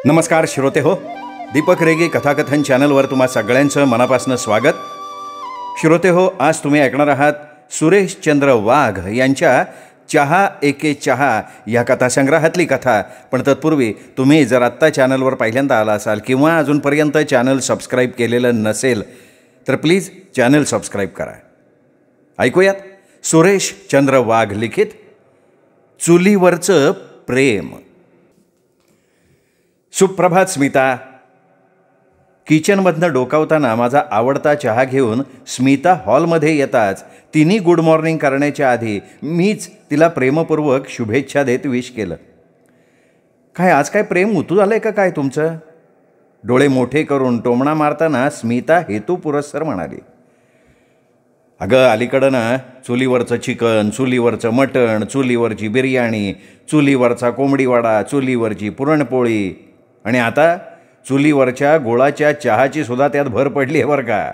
नमस्कार श्रोते हो, दीपक रेगे कथाकथन चॅनलवर तुम्हा सगळ्यांचं मनापासून स्वागत. श्रोते हो, आज तुम्ही ऐकणार आहात सुरेश चंद्र वाघ यांच्या चहा एके चहा या कथासंग्रहातली कथा. पण तत्पूर्वी तुम्ही जर आत्ता चॅनलवर पहिल्यांदा आला असाल किंवा अजूनपर्यंत चॅनल सबस्क्राईब केलेलं नसेल तर प्लीज चॅनल सबस्क्राईब करा. ऐकूयात सुरेश चंद्र वाघ लिखित चुलीवरचं प्रेम. सुप्रभात स्मिता. किचनमधनं डोकावताना माझा आवडता चहा घेऊन स्मिता हॉलमध्ये येताच तिने गुड मॉर्निंग करण्याच्या आधी मीच तिला प्रेमपूर्वक शुभेच्छा देत विश केलं. काय आज काय प्रेम उतू झालं आहे का काय तुमचं? डोळे मोठे करून टोमणा मारताना स्मिता हेतुपुरस्सर म्हणाली. अगं अलीकडं ना चुलीवरचं चिकन, चुलीवरचं मटण, चुलीवरची बिर्याणी, चुलीवरचा कोंबडीवाडा, चुलीवरची पुरणपोळी आणि आता चुलीवरच्या गुळाच्या चहाची सुद्धा त्यात भर पडली आहे बरं का.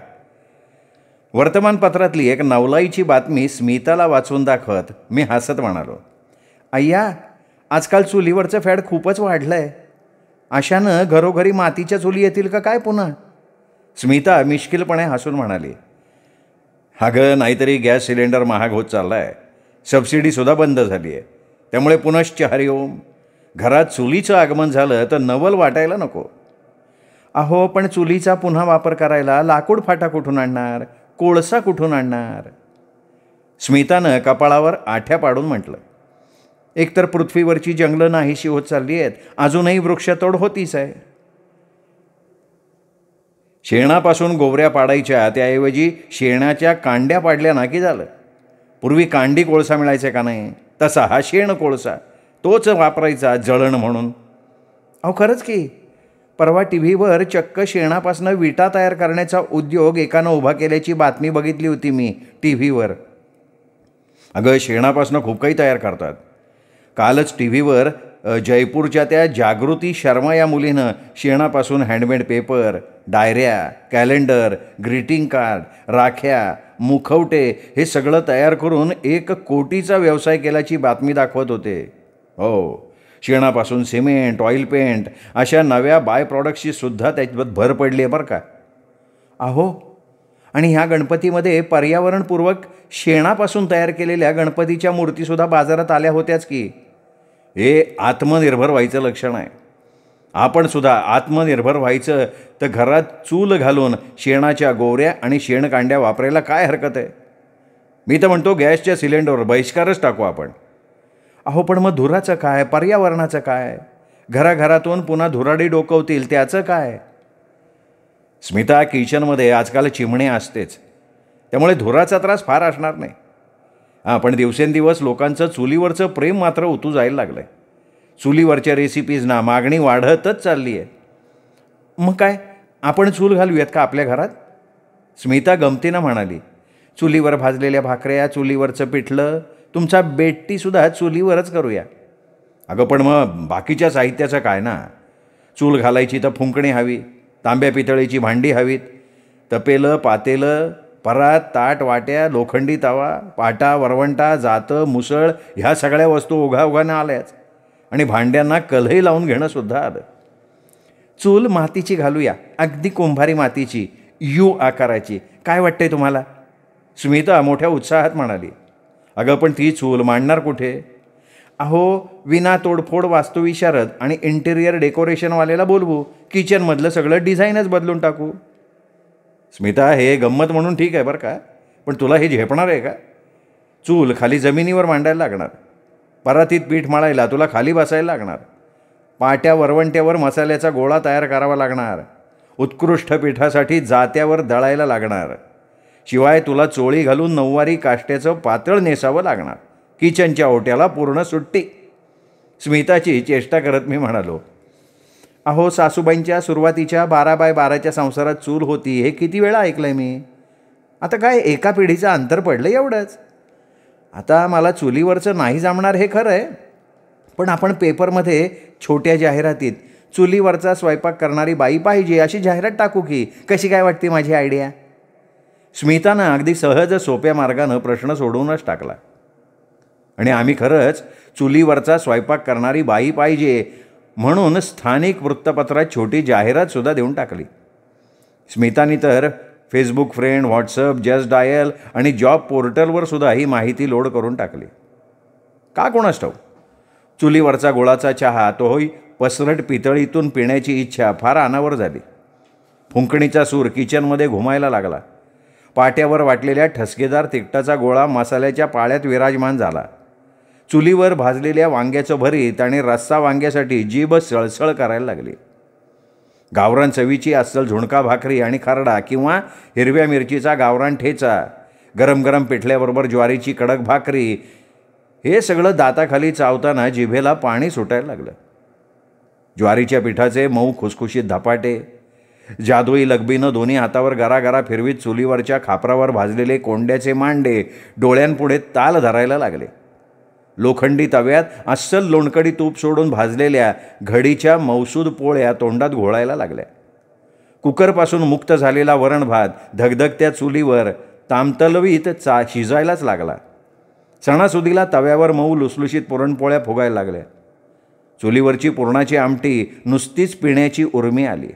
वर्तमानपत्रातली एक नवलाईची बातमी स्मिताला वाचून दाखवत मी हसत म्हणालो, अय्या आजकाल चुलीवरचं फॅड खूपच वाढलं आहे. अशानं घरोघरी मातीच्या चुली येतील का काय पुन्हा? स्मिता मिश्किलपणे हसून म्हणाली. अगं नाहीतरी गॅस सिलेंडर महाग होत चालला आहे, सबसिडीसुद्धा बंद झाली आहे, त्यामुळे पुनश्च हरिओम. घरात चुलीचं आगमन झालं तर नवल वाटायला नको. अहो पण चुलीचा पुन्हा वापर करायला लाकूड फाटा कुठून आणणार, कोळसा कुठून आणणार? स्मितानं कपाळावर आठ्या पाडून म्हटलं. एकतर पृथ्वीवरची जंगलं नाहीशी होत चालली आहेत, अजूनही वृक्षतोड होतीच आहे. शेणापासून गोवऱ्या पाडायच्या त्याऐवजी शेणाच्या कांड्या पाडल्या ना की झालं. पूर्वी कांडी कोळसा मिळायचा का नाही, तसा हा शेण कोळसा, तोच वापरायचा जळण म्हणून. अहो खरंच की, परवा टी व्हीवर चक्क शेणापासून विटा तयार करण्याचा उद्योग एकानं उभा केल्याची बातमी बघितली होती मी टी व्हीवर. अगं शेणापासून खूप काही तयार करतात. कालच टी व्हीवर जयपूरच्या त्या जागृती शर्मा या मुलीनं शेणापासून हँडमेड पेपर, डायऱ्या, कॅलेंडर, ग्रीटिंग कार्ड, राख्या, मुखवटे हे सगळं तयार करून 1 कोटीचा व्यवसाय केल्याची बातमी दाखवत होते. हो, शेणापासून सिमेंट, ऑइल पेंट अशा नव्या बाय प्रॉडक्ट्सची सुद्धा त्याच्यात भर पडली आहे बरं का. अहो आणि ह्या गणपतीमध्ये पर्यावरणपूर्वक शेणापासून तयार केलेल्या गणपतीच्या मूर्तीसुद्धा बाजारात आल्या होत्याच की. हे आत्मनिर्भर व्हायचं लक्षण आहे. आपण सुद्धा आत्मनिर्भर व्हायचं तर घरात चूल घालून शेणाच्या गोवऱ्या आणि शेणकांड्या वापरायला काय हरकत आहे? मी तर म्हणतो गॅसच्या सिलेंडरवर बहिष्कारच टाकू आपण. अहो पण मग धुराचं काय, पर्यावरणाचं काय? घराघरातून पुन्हा धुराडी डोकवतील त्याचं काय? स्मिता किचनमध्ये आजकाल चिमणे असतेच, त्यामुळे धुराचा त्रास फार असणार नाही. पण दिवसेंदिवस लोकांचं चुलीवरचं प्रेम मात्र उतू जायला लागलं आहे. चुलीवरच्या रेसिपीजना मागणी वाढतच चालली आहे. मग काय आपण चूल घालूयात का आपल्या घरात? स्मिता गमतीनं म्हणाली. चुलीवर भाजलेल्या भाकऱ्या, चुलीवरचं पिठलं, तुमचा बेट्टीसुद्धा चुलीवरच करूया. अगं पण मग बाकीच्या साहित्याचं काय ना? चूल घालायची तर फुंकणी हवी, तांब्या पितळीची भांडी हवीत, तपेलं, पातेलं, परात, ताट, वाट्या, लोखंडी तवा, पाटा, वरवंटा, जातं, मुसळ ह्या सगळ्या वस्तू ओघाओघानं आल्याच आणि भांड्यांना कलही लावून घेणंसुद्धा आलं. चूल मातीची घालूया, अगदी कुंभारी मातीची, यू आकाराची. काय वाटतंय तुम्हाला? स्मिता मोठ्या उत्साहात म्हणाली. अगं पण ती चूल मांडणार कुठे? अहो विना तोडफोड वास्तुविशारद आणि इंटेरियर डेकोरेशनवाल्याला बोलवू, किचनमधलं सगळं डिझाईनच बदलून टाकू. स्मिता हे गंमत म्हणून ठीक आहे बरं का, पण तुला हे झेपणार आहे का? चूल खाली जमिनीवर मांडायला लागणार, परातीत पीठ मळायला तुला खाली बसायला लागणार, पाट्या वरवंट्यावर मसाल्याचा गोळा तयार करावा लागणार, उत्कृष्ट पिठासाठी जात्यावर दळायला लागणार, शिवाय तुला चोळी घालून नऊवारी काष्ट्याचं पातळ नेसावं लागणार. किचनच्या ओट्याला पूर्ण सुट्टी. स्मिताची चेष्टा करत मी म्हणालो, अहो सासूबाईंच्या सुरुवातीच्या 12x12च्या संसारात चूल होती हे किती वेळा ऐकलं आहे मी. आता काय एका पिढीचं अंतर पडलं एवढंच. आता मला चुलीवरचं नाही जमणार हे खरं आहे, पण आपण पेपरमध्ये छोट्या जाहिरातीत चुलीवरचा स्वयंपाक करणारी बाई पाहिजे अशी जाहिरात टाकू की. कशी काय वाटते माझी आयडिया? स्मितानं अगदी सहज सोप्या मार्गानं प्रश्न सोडवूनच टाकला. आणि आम्ही खरंच चुलीवरचा स्वयंपाक करणारी बाई पाहिजे म्हणून स्थानिक वृत्तपत्रात छोटी जाहिरातसुद्धा देऊन टाकली. स्मितानी तर Facebook friend, WhatsApp, just dial आणि जॉब पोर्टलवर सुद्धा ही माहिती लोड करून टाकली. का कोणास ठाऊक, चुलीवरचा गुळाचा चहा, तोही पसरट पितळीतून पिण्याची इच्छा फार अनावर झाली. फुंकणीचा सूर किचनमध्ये घुमायला लागला. पाट्यावर वाटलेल्या ठसकेदार तिखटाचा गोळा मसाल्याच्या पाळ्यात विराजमान झाला. चुलीवर भाजलेल्या वांग्याचं भरीत आणि रस्सा वांग्यासाठी जीभ सळसळ करायला लागली. गावरान चवीची अस्सल झुणका भाकरी आणि खरडा किंवा हिरव्या मिरचीचा गावरान ठेचा, गरम गरम पिठल्याबरोबर ज्वारीची कडक भाकरी, हे सगळं दाताखाली चावताना जिभेला पाणी सुटायला लागलं. ज्वारीच्या पिठाचे मऊ खुसखुशीत धपाटे, जादुई लगबीनं दोन्ही हातावर गरागरा फिरवीत चुलीवरच्या खापरावर भाजलेले कोंड्याचे मांडे डोळ्यांपुढे ताल धरायला लागले. लोखंडी तव्यात अस्सल लोणकडी तूप सोडून भाजलेल्या घडीच्या मौसूद पोळ्या तोंडात घोळायला लागल्या. कुकरपासून मुक्त झालेला वरण भात धगधगत्या चुलीवर तामतलवीत शिजायलाच लागला. सणासुदीला तव्यावर मऊ लुसलुशीत पुरणपोळ्या फुगायला लागल्या. चुलीवरची पुरणाची आमटी नुसतीच पिण्याची उर्मी आली.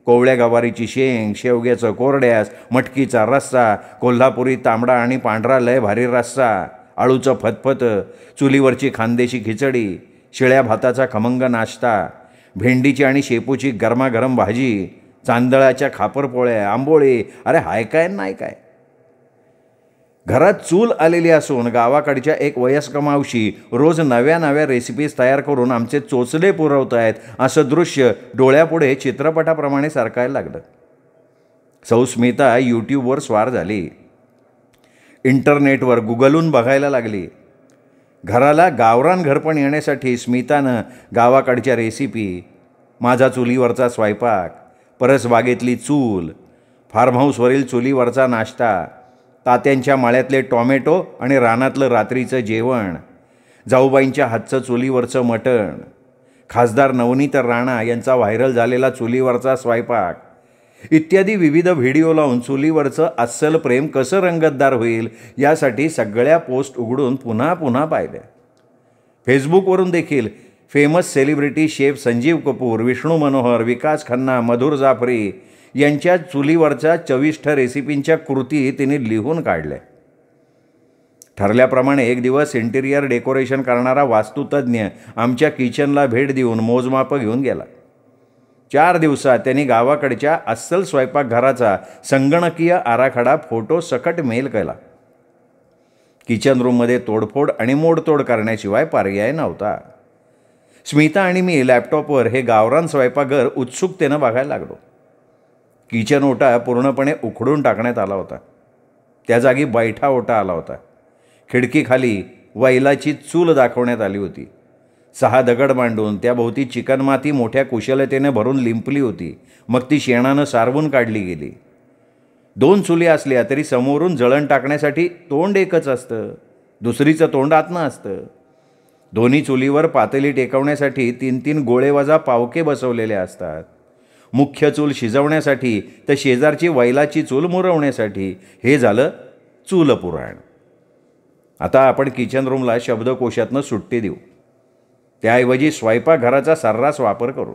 कोवळ्या गवारीची शेंग, शेवग्याचं कोरड्यास, मटकीचा रस्सा, कोल्हापुरी तांबडा आणि पांढरा लय भारी रस्सा, आळूचं फतफत, चुलीवरची खानदेशी खिचडी, शिळ्या भाताचा खमंग नाश्ता, भेंडीची आणि शेपूची गरमागरम भाजी, चांदळाच्या खापरपोळ्या, आंबोळी, अरे हाय काय नाही काय. घरात चूल आलेली असून गावाकडच्या एक वयस्क मावशी रोज नव्या नव्या रेसिपीज तयार करून आमचे चोचले पुरवत आहेत असं दृश्य डोळ्यापुढे चित्रपटाप्रमाणे सारखायला लागलं. सौ स्मिता यूट्यूबवर स्वार झाली. इंटरनेटवर गुगलून बघायला लागली. घराला गावरान घरपण येण्यासाठी स्मितानं गावाकडच्या रेसिपी, माझा चुलीवरचा स्वयंपाक, परसबागेतली चूल, फार्म हाऊसवरील चुलीवरचा नाश्ता, तात्यांच्या माळ्यातले टॉमॅटो आणि रानातलं रात्रीचं जेवण, जाऊबाईंच्या हातचं चुलीवरचं मटण, खासदार नवनीत राणा यांचा व्हायरल झालेला चुलीवरचा स्वयंपाक इत्यादी विविध व्हिडिओ लावून चुलीवरचं अस्सल प्रेम कसं रंगतदार होईल यासाठी सगळ्या पोस्ट उघडून पुन्हा पुन्हा पाहिल्या. फेसबुकवरून देखील famous celebrity chef Sanjeev Kapoor, Vishnu Manohar, Vikas Khanna, Madhur Jaffrey यांच्या चुलीवरच्या चविष्ट रेसिपींच्या कृती तिने लिहून काढल्या. ठरल्याप्रमाणे एक दिवस इंटिरियर डेकोरेशन करणारा वास्तुतज्ञ आमच्या किचनला भेट देऊन मोजमापं घेऊन गेला. 4 दिवसात त्यांनी गावाकडच्या अस्सल स्वयंपाकघराचा संगणकीय आराखडा फोटो सकट मेल केला. किचन रूममध्ये तोडफोड आणि मोडतोड करण्याशिवाय पर्याय नव्हता. स्मिता आणि मी लॅपटॉपवर हे गावरान स्वयंपाकघर उत्सुकतेनं बघायला लागलो. किचन ओटा पूर्णपणे उखडून टाकण्यात आला होता. त्या जागी बैठा ओटा आला होता. खिडकीखाली वैलाची चूल दाखवण्यात आली होती. 6 दगड मांडून त्याभोवती चिकणमाती मोठ्या कुशलतेने भरून लिंपली होती. मग ती शेणानं सारवून काढली गेली. 2 चुली असल्या तरी समोरून जळण टाकण्यासाठी तोंड एकच असतं, दुसरीचं तोंड आतनं असतं. दोन्ही चुलीवर पातेली टेकवण्यासाठी 3-3 गोळेवजा पावके बसवलेले असतात. मुख्य चूल शिजवण्यासाठी तर शेजारची वैलाची चूल मुरवण्यासाठी. हे झालं चूल पुराण. आता आपण किचन रूमला शब्दकोशातनं सुट्टी देऊ. त्याऐवजी स्वयंपाकघराचा सर्रास वापर करू.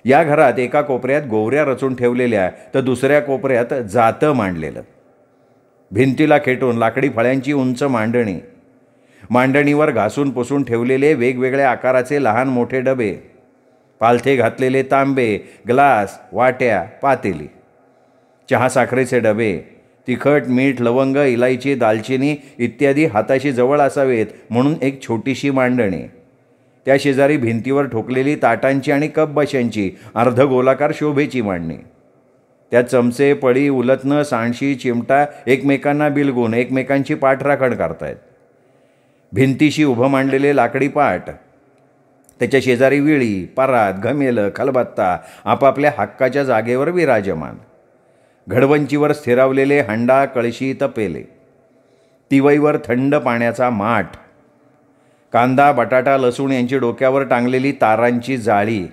या घरात एका कोपऱ्यात गोवऱ्या रचून ठेवलेल्या तर दुसऱ्या कोपऱ्यात जातं मांडलेलं. भिंतीला खेटून लाकडी फळ्यांची उंच मांडणी, मांडणीवर घासून पुसून ठेवलेले वेगवेगळ्या आकाराचे लहान मोठे डबे, पालथे घातलेले तांबे, ग्लास, वाट्या, पातेली, चहा साखरेचे डबे, तिखट, मीठ, लवंग, इलायची, दालचिनी इत्यादी हाताशी जवळ असावेत म्हणून एक छोटीशी मांडणी. त्या शेजारी भिंतीवर ठोकलेली ताटांची आणि कपबशांची अर्धगोलाकार शोभेची मांडणी. त्यात चमचे, पळी, उलथनं, सांडशी, चिमटा एकमेकांना बिलगून एकमेकांची पाठराखण करतायत. भिंतीशी उभं मांडलेले लाकडी पाट, त्याच्या शेजारी विळी, परात, घमेलं, खलबत्ता आपापल्या हक्काच्या जागेवर विराजमान. घडवंचीवर स्थिरावलेले हंडा, कळशी, तपेले, तिवईवर थंड पाण्याचा माठ, कांदा, बटाटा, लसूण यांची डोक्यावर टांगलेली तारांची जाळी,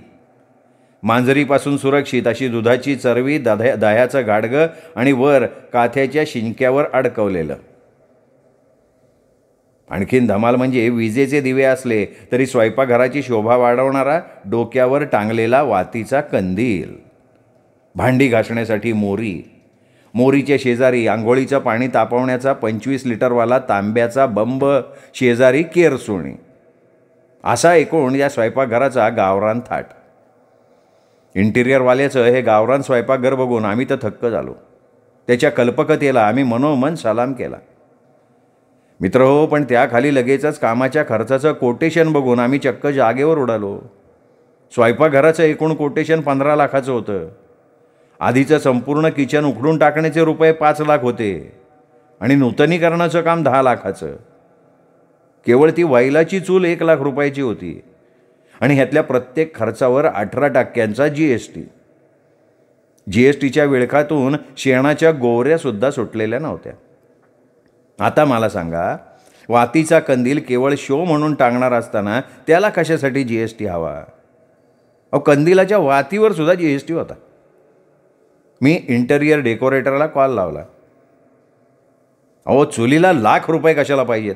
मांजरीपासून सुरक्षित अशी दुधाची चरवी, दह्याचं गाडगं आणि वर काथ्याच्या शिंक्यावर अडकवलेलं. आणखीन धमाल म्हणजे विजेचे दिवे असले तरी स्वयंपाकघराची शोभा वाढवणारा डोक्यावर टांगलेला वातीचा कंदील, भांडी घासण्यासाठी मोरी, मोरीच्या शेजारी आंघोळीचं पाणी तापवण्याचा 25 लिटरवाला तांब्याचा बंब, शेजारी केरसुणी, असा एकूण या स्वयंपाकघराचा गावरान थाट. इंटिरियरवाल्याचं हे गावरान स्वयंपाकघर बघून आम्ही तर थक्क झालो. त्याच्या कल्पकतेला आम्ही मनोमन सलाम केला. मित्र हो, पण त्याखाली लगेचच कामाच्या खर्चाचं कोटेशन बघून आम्ही चक्क जागेवर उडालो. स्वयंपाकघराचं एकूण कोटेशन 15 लाखाचं होतं. आधीचं संपूर्ण किचन उखडून टाकण्याचे रुपये 5 लाख होते आणि नूतनीकरणाचं काम 10 लाखाचं. केवळ ती वैलाची चूल 1 लाख रुपयाची होती आणि ह्यातल्या प्रत्येक खर्चावर 18% GST. GSTच्या विळखातून शेणाच्या गोवऱ्यासुद्धा सुटलेल्या नव्हत्या. आता मला सांगा, वातीचा कंदील केवळ शो म्हणून टांगणार असताना त्याला कशासाठी GST हवा? कंदिलाच्या वातीवर सुद्धा GST होता. मी इंटेरियर डेकोरेटरला कॉल लावला. चुलीला लाख रुपये कशाला पाहिजेत?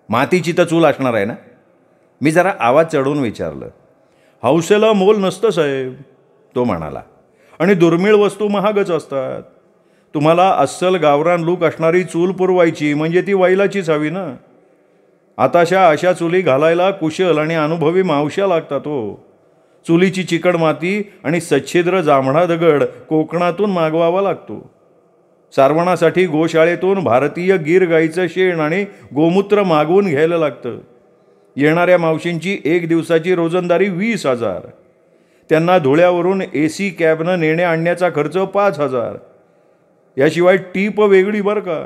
मातीची तर चूल असणार आहे ना? मी जरा आवाज चढवून विचारलं. हौसेला मोल नसतं साहेब, तो म्हणाला, आणि दुर्मिळ वस्तू महागच असतात. तुम्हाला अस्सल गावरान लूक असणारी चूल पुरवायची म्हणजे ती वैलाचीच हवी ना. आताशा अशा चुली घालायला कुशल आणि अनुभवी मावश्या लागतात. चुलीची चिकट माती आणि सच्छिद्र जांभळा दगड कोकणातून मागवावा लागतो. सारवणासाठी गोशाळेतून भारतीय गीर गाईचं शेण आणि गोमूत्र मागवून घ्यायला लागतं. येणाऱ्या मावशींची 1 दिवसाची रोजंदारी 20,000. त्यांना धुळ्यावरून AC कॅबनं नेणे आणण्याचा खर्च 5,000. याशिवाय टीप वेगळी बरं का.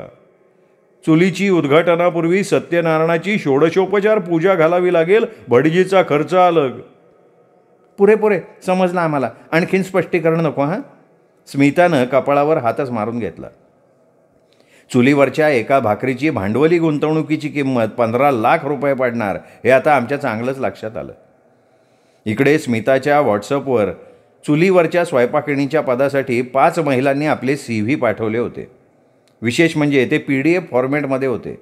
चुलीची उद्घाटनापूर्वी सत्यनारायणाची षोडशोपचार पूजा घालावी लागेल, भटजीचा खर्च अलग. पुरे समजलं आम्हाला, आणखीन स्पष्टीकरण नको. हां, स्मितानं कपाळावर हातच मारून घेतला. चुलीवरच्या एका भाकरीची भांडवली गुंतवणुकीची किंमत 15 लाख रुपये पडणार हे आता आमच्या चांगलंच लक्षात आलं. इकडे स्मिताच्या व्हॉट्सअपवर चुलीवरच्या स्वयंपाकिणीच्या पदासाठी 5 महिलांनी आपले CV पाठवले होते. विशेष म्हणजे ते PDF फॉर्मॅटमध्ये होते.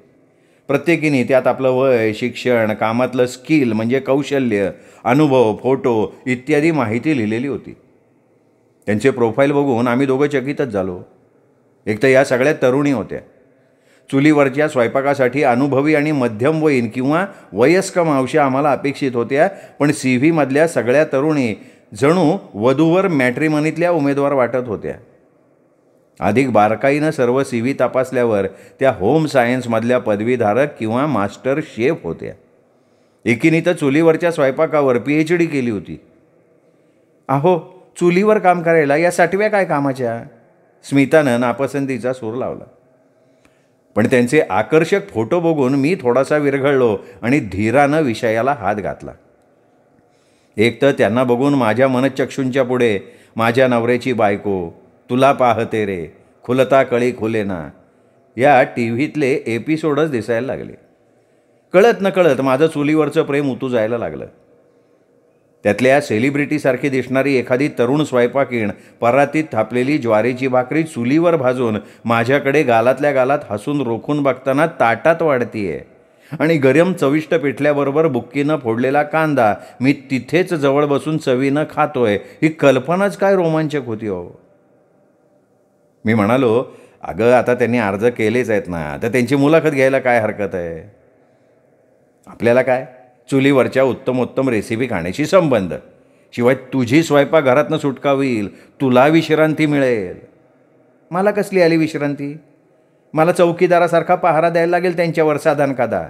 प्रत्येकीने त्यात आपलं वय, शिक्षण, कामातलं स्किल म्हणजे कौशल्य, अनुभव, फोटो इत्यादी माहिती लिहिलेली होती. त्यांचे प्रोफाईल बघून आम्ही दोघं चकितच झालो. एक तर या सगळ्या तरुणी होत्या. चुलीवरच्या स्वयंपाकासाठी अनुभवी आणि मध्यमवयीन किंवा वयस्क मावश्या आम्हाला अपेक्षित होत्या, पण CVमधल्या सगळ्या तरुणी जणू वधूवर मॅट्रिमनीतल्या उमेदवार वाटत होत्या. अधिक बारकाईनं सर्व CV तपासल्यावर त्या होम सायन्समधल्या पदवीधारक किंवा मास्टर शेफ होत्या. एकीने तर चुलीवरच्या स्वयंपाकावर PhD केली होती. चुलीवर काम करायला या 60व्या काय कामाच्या? स्मितानं नापसंतीचा सूर लावला. पण त्यांचे आकर्षक फोटो बघून मी थोडासा विरघळलो आणि धीरानं विषयाला हात घातला. एक तर त्यांना बघून माझ्या मनचक्षूंच्या पुढे माझ्या नवऱ्याची बायको, तुला पाहते रे, खुलता कळी खुलेना या TVतले एपिसोडच दिसायला लागले. कळत नकळत माझं चुलीवरचं प्रेम उतू जायला लागलं. त्यातल्या सेलिब्रिटीसारखी दिसणारी एखादी तरुण स्वयंपाकीण परातीत थापलेली ज्वारीची भाकरी चुलीवर भाजून माझ्याकडे गालातल्या गालात हसून रोखून बघताना ताटात वाढतीये आणि गरम चविष्ट पिठल्याबरोबर बुक्कीनं फोडलेला कांदा मी तिथेच जवळ बसून चवीनं खातोय, ही कल्पनाच काय रोमांचक होती. मी म्हणालो, अगं आता त्यांनी अर्ज केलेच आहेत ना, तर त्यांची मुलाखत घ्यायला काय हरकत आहे? आपल्याला काय, चुलीवरच्या उत्तमोत्तम रेसिपी खाण्याशी संबंध, शिवाय तुझी स्वयंपाकघरातनं सुटका होईल, तुला विश्रांती मिळेल. मला कसली आली विश्रांती? मला चौकीदारासारखा पहारा द्यायला लागेल त्यांच्यावर साधारण कादा.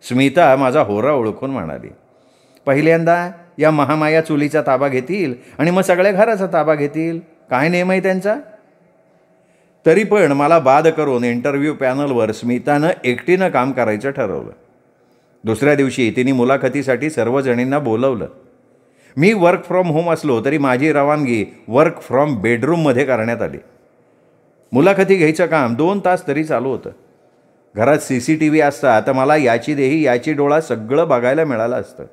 स्मिता माझा होरा ओळखून म्हणाली. पहिल्यांदा या महामाया चुलीचा ताबा घेतील आणि मग सगळ्या घराचा ताबा घेतील. काय नेम आहे त्यांचा? तरी पण मला बाद करून इंटरव्ह्यू पॅनलवर स्मितानं एकटीनं काम करायचं ठरवलं. दुसऱ्या दिवशी तिने मुलाखतीसाठी सर्वजणींना बोलवलं. मी वर्क फ्रॉम होम असलो तरी माझी रवानगी वर्क फ्रॉम बेडरूममध्ये करण्यात आली. मुलाखती घ्यायचं काम 2 तास तरी चालू होतं. घरात CCTV असता तर मला याची देही याची डोळा सगळं बघायला मिळालं असतं.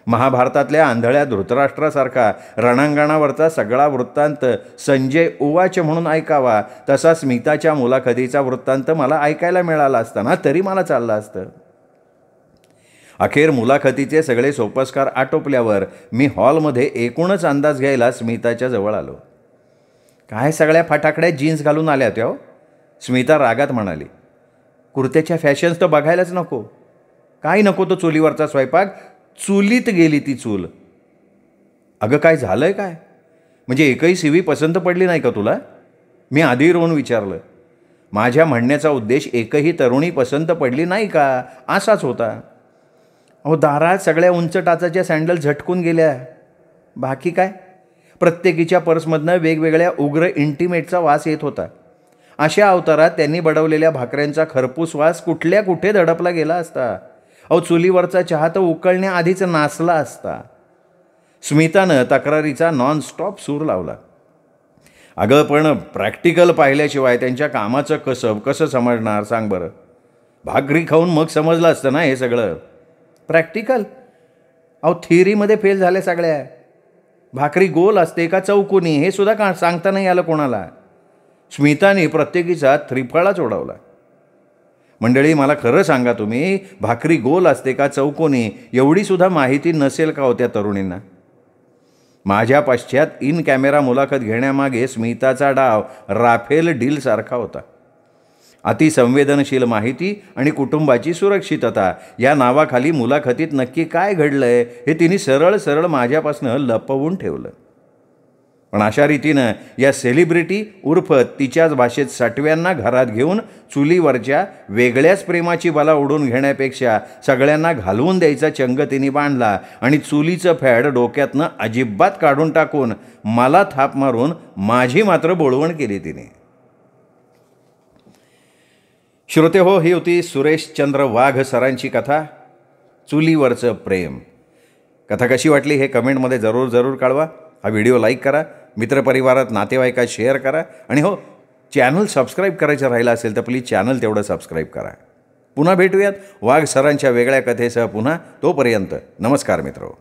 महाभारतातल्या आंधळ्या धृतराष्ट्रासारखा रणांगणावरचा सगळा वृत्तांत संजय उवाच म्हणून ऐकावा, तसा स्मिताच्या मुलाखतीचा वृत्तांत मला ऐकायला मिळाला असताना तरी मला चाललं असतं. अखेर मुलाखतीचे सगळे सोपस्कार आटोपल्यावर मी हॉलमध्ये एकूणच अंदाज घ्यायला स्मिताच्या जवळ आलो. काय सगळ्या फटाकड्या जीन्स घालून आल्या त्या हो, स्मिता रागात म्हणाली. कुर्त्याच्या फॅशन्स तर बघायलाच नको. काय नको तो चुलीवरचा स्वयंपाक, चुलीत गेली ती चूल. अगं काय झालंय काय? म्हणजे एकही सीवी पसंत पडली नाही का तुला? मी आधी रोवून विचारलं. माझ्या म्हणण्याचा उद्देश एकही तरुणी पसंत पडली नाही का असाच होता. अहो दारात सगळ्या उंच टाचाच्या सँडल झटकून गेल्या. बाकी काय? प्रत्येकीच्या पर्समधनं वेगवेगळ्या उग्र इंटिमेटचा वास येत होता. अशा अवतारात त्यांनी बडवलेल्या भाकऱ्यांचा खरपूस वास कुठल्या कुठे दडपला गेला असता. अहो चुलीवरचा चहा तर उकळण्याआधीच नासला असता. स्मितानं तक्रारीचा नॉनस्टॉप सूर लावला. अगं पण प्रॅक्टिकल पाहिल्याशिवाय त्यांच्या कामाचं कसब कसं समजणार सांग बरं. भाकरी खाऊन मग समजलं असतं ना हे सगळं. प्रॅक्टिकल? अहो थिअरीमध्ये फेल झाल्या सगळ्या. भाकरी गोल असते का चौकोनी हे सुद्धा का सांगता नाही आलं कोणाला. स्मिताने प्रत्येकीचा त्रिफळाच ओढवला. मंडळी मला खरं सांगा, तुम्ही भाकरी गोल असते का चौकोनी एवढी सुद्धा माहिती नसेल का होत्या तरुणींना? माझ्या पश्चात इन कॅमेरा मुलाखत घेण्यामागे स्मिताचा डाव राफेल डीलसारखा होता. अतिसंवेदनशील माहिती आणि कुटुंबाची सुरक्षितता या नावाखाली मुलाखतीत नक्की काय घडलंय हे तिने सरळ सरळ माझ्यापासनं लपवून ठेवलं. पण अशा रीतीनं या सेलिब्रिटी उर्फ तिच्याच भाषेत सटव्यांना घरात घेऊन चुलीवरच्या वेगळ्याच प्रेमाची बला उडून घेण्यापेक्षा सगळ्यांना घालवून द्यायचा चंग तिने बांधला आणि चुलीचं फॅड डोक्यातनं अजिबात काढून टाकून मला थाप मारून माझी मात्र बोळवण केली तिने. श्रोते हो, ही होती सुरेशचंद्र वाघ सरांची कथा, चुलीवरचं प्रेम. कथा कशी वाटली हे कमेंटमध्ये जरूर कळवा. हा व्हिडिओ लाईक करा, मित्रपरिवारात नातेवाईकात शेअर करा आणि हो, चॅनल सबस्क्राईब करायचं राहिलं असेल तर प्लीज चॅनल तेवढं सबस्क्राईब करा. पुन्हा भेटूयात वाघ सरांच्या वेगळ्या कथेसह पुन्हा. तोपर्यंत नमस्कार मित्रो.